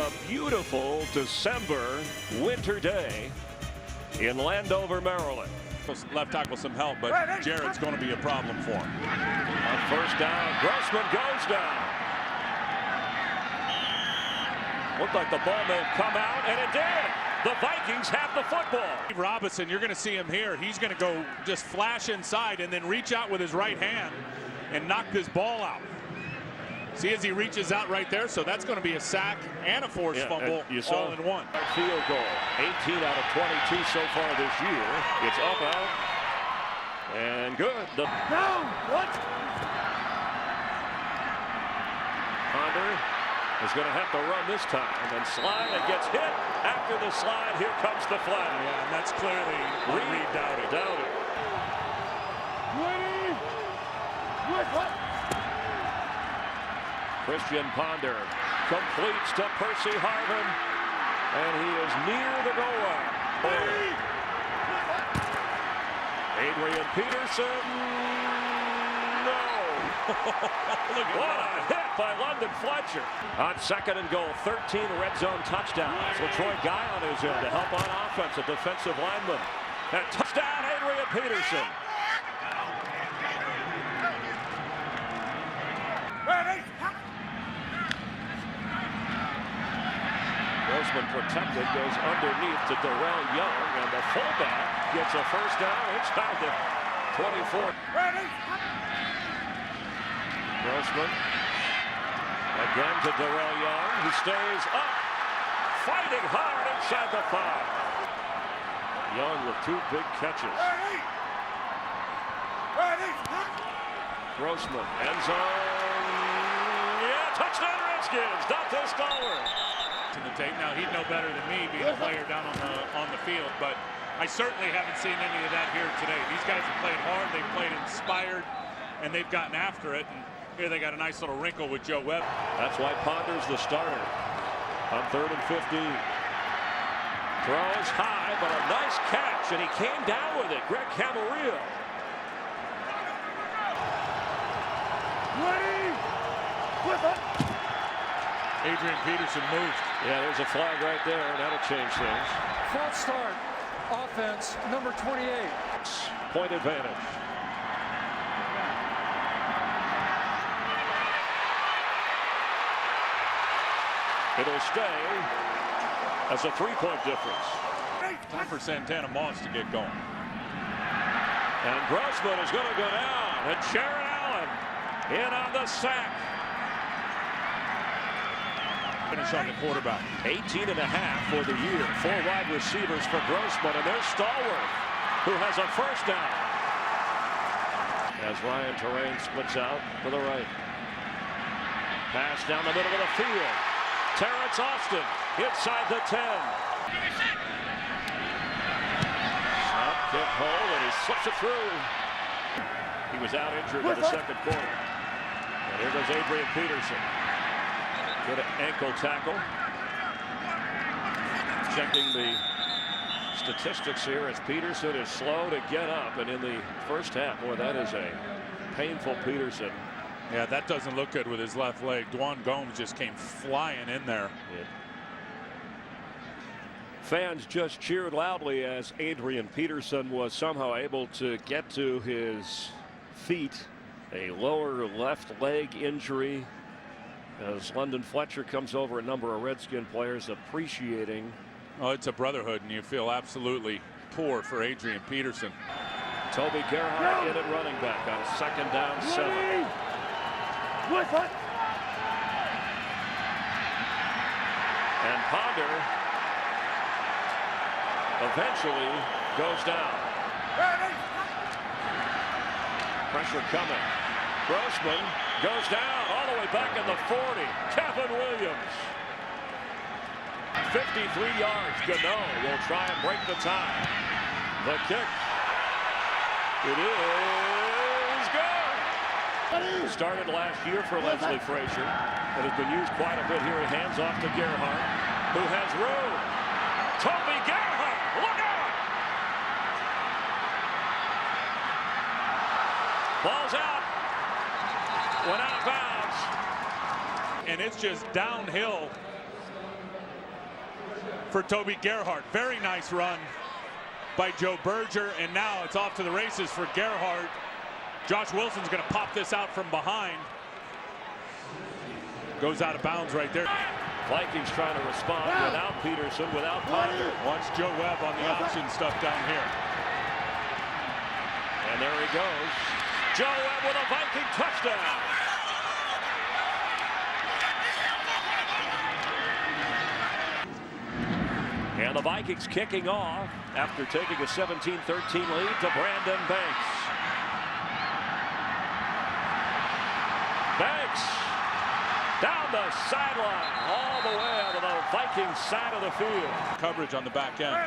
A beautiful December winter day in Landover, Maryland. Left tackle some help, but Jared's going to be a problem for him. On first down, Grossman goes down. Looked like the ball may have come out, and it did. The Vikings have the football. Robinson, you're going to see him here. He's going to go just flash inside and then reach out with his right hand and knock this ball out. See as he reaches out right there, so that's going to be a sack and a forced fumble all in one. Field goal, 18 out of 22 so far this year. It's up out and good. Ponder is going to have to run this time and then slide and gets hit. After the slide, here comes the flag. Yeah, and that's clearly Reed doubted. Christian Ponder completes to Percy Harvin, and he is near the goal line. Adrian Peterson, no. What a hit by London Fletcher. On second and goal, 13 red zone touchdowns. LaTroy Guion is in to help on offense, a defensive lineman. And touchdown, Adrian Peterson. Grossman protected, goes underneath to Darrell Young, and the fullback gets a first down inside the 24. Grossman again to Darrell Young, who stays up, fighting hard inside the 5. Young with 2 big catches. Grossman, end zone, yeah, touchdown Redskins, Dante Stallworth. In the tape. Now he'd know better than me being a player down on the field, but I certainly haven't seen any of that here today. These guys have played hard, they've played inspired, and they've gotten after it. And here they got a nice little wrinkle with Joe Webb. That's why Ponder's the starter on 3rd and 15. Throws high, but a nice catch, and he came down with it. Greg Camarillo. Adrian Peterson moves. Yeah, there's a flag right there, and that'll change things. False start. Offense, number 28. Point advantage. It'll stay as a 3-point difference. Time for Santana Moss to get going. And Grossman is going to go down. And Sharon Allen in on the sack. Finish on the quarterback. 18.5 for the year. 4 wide receivers for Grossman, and there's Stallworth, who has a first down. As Ryan Terrain splits out to the right. Pass down the middle of the field. Terrence Austin inside the 10. Snap, kick, hold, and he slips it through. He was out injured in the second quarter. And here goes Adrian Peterson. Good ankle tackle. Checking the statistics here as Peterson is slow to get up, and in the first half, boy, that is a painful Peterson. Yeah, that doesn't look good with his left leg. Dwan Gomes just came flying in there. Yeah. Fans just cheered loudly as Adrian Peterson was somehow able to get to his feet. A lower left leg injury. As London Fletcher comes over, a number of Redskin players appreciating. Oh, it's a brotherhood, and you feel absolutely poor for Adrian Peterson. Toby Gerhardt in at running back on a 2nd down 7. And Ponder eventually goes down. Pressure coming. Grossman goes down all the way back in the 40. Kevin Williams. 53 yards. Gano will try and break the tie. The kick. It is good. Started last year for Leslie Frazier. It has been used quite a bit here. He hands off to Gerhardt, who has room. Toby Gerhardt, look out! Ball's out. Went out of bounds. And it's just downhill for Toby Gerhart. Very nice run by Joe Berger, and now it's off to the races for Gerhart. Josh Wilson's going to pop this out from behind. Goes out of bounds right there. Vikings trying to respond without Peterson, without Ponder. Watch Joe Webb on the option stuff down here. And there he goes. Joe Webb with a Viking touchdown. And the Vikings kicking off after taking a 17-13 lead to Brandon Banks. Banks down the sideline, all the way out of the Vikings side of the field. Coverage on the back end.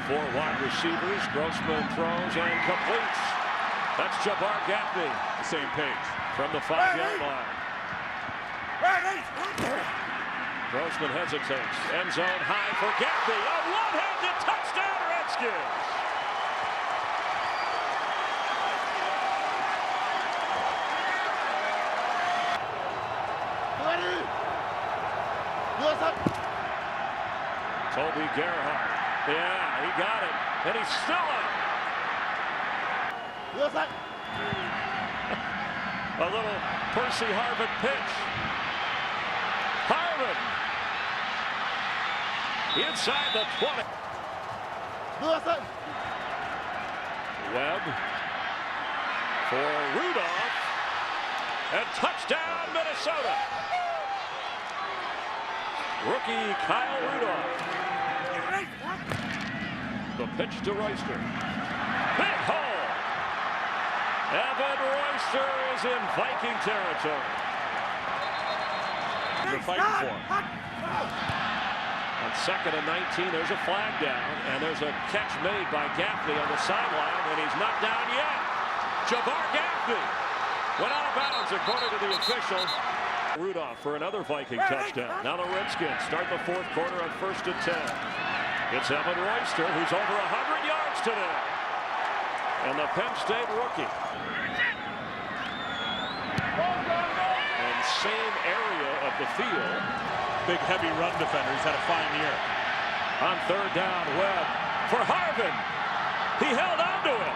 4 wide receivers. Grossman throws and completes. That's Jabbar Gaffney. The same page. From the 5-yard line. Grossman hesitates. End zone high for Gaffney. A one-handed touchdown, Redskins. Toby Gerhart. Yeah, he got it. And he's still up. A little Percy Harvin pitch. Harvin. Inside the 20. Webb for Rudolph. And touchdown, Minnesota. Rookie Kyle Rudolph. The pitch to Royster. Big hole. Evan Royster is in Viking territory. They're fighting for him. On 2nd and 19, there's a flag down, and there's a catch made by Gaffney on the sideline, and he's not down yet. Jabbar Gaffney went out of bounds according to the official. Rudolph for another Viking touchdown. Now the Redskins start the 4th quarter on 1st and 10. It's Evan Royster, who's over 100 yards today. And the Penn State rookie. And same area of the field. Big heavy run defender. He's had a fine year. On 3rd down, Webb for Harvin. He held on to it.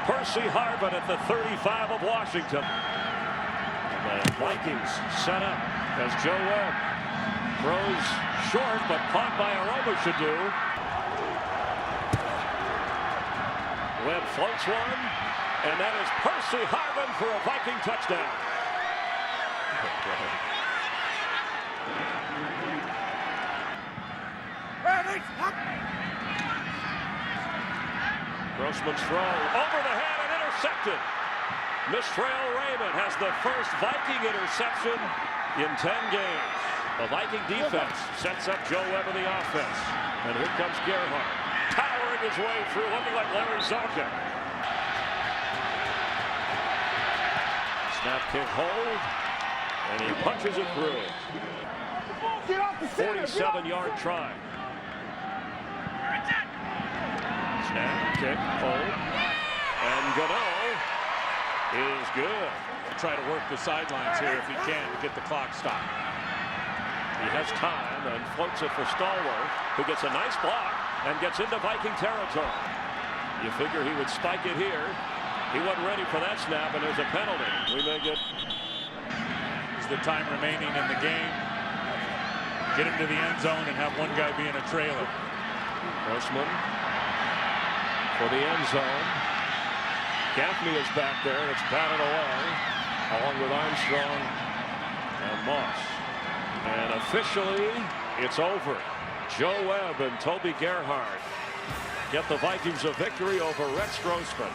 Percy Harvin at the 35 of Washington. The Vikings set up as Joe Webb throws short, but caught by Aroma-Shadu. Webb floats one, and that is Percy Harvin for a Viking touchdown. Grossman's throw over the head and intercepted. Mistrail Raymond has the first Viking interception in 10 games. The Viking defense sets up Joe Webb in the offense. And here comes Gerhart, powering his way through, looking like Larry Zonka. Snap, kick, hold, and he punches it through. 47-yard try. Snap, kick, hold, and Gano is good. Try to work the sidelines here if he can to get the clock stopped. He has time and floats it for Stallworth, who gets a nice block and gets into Viking territory. You figure he would spike it here. He wasn't ready for that snap, and there's a penalty. We may get... Is the time remaining in the game. Get him to the end zone and have one guy be in a trailer. Grossman for the end zone. Gaffney is back there, and it's batted away, along with Armstrong and Moss. And officially, it's over. Joe Webb and Toby Gerhart get the Vikings a victory over Rex Grossman.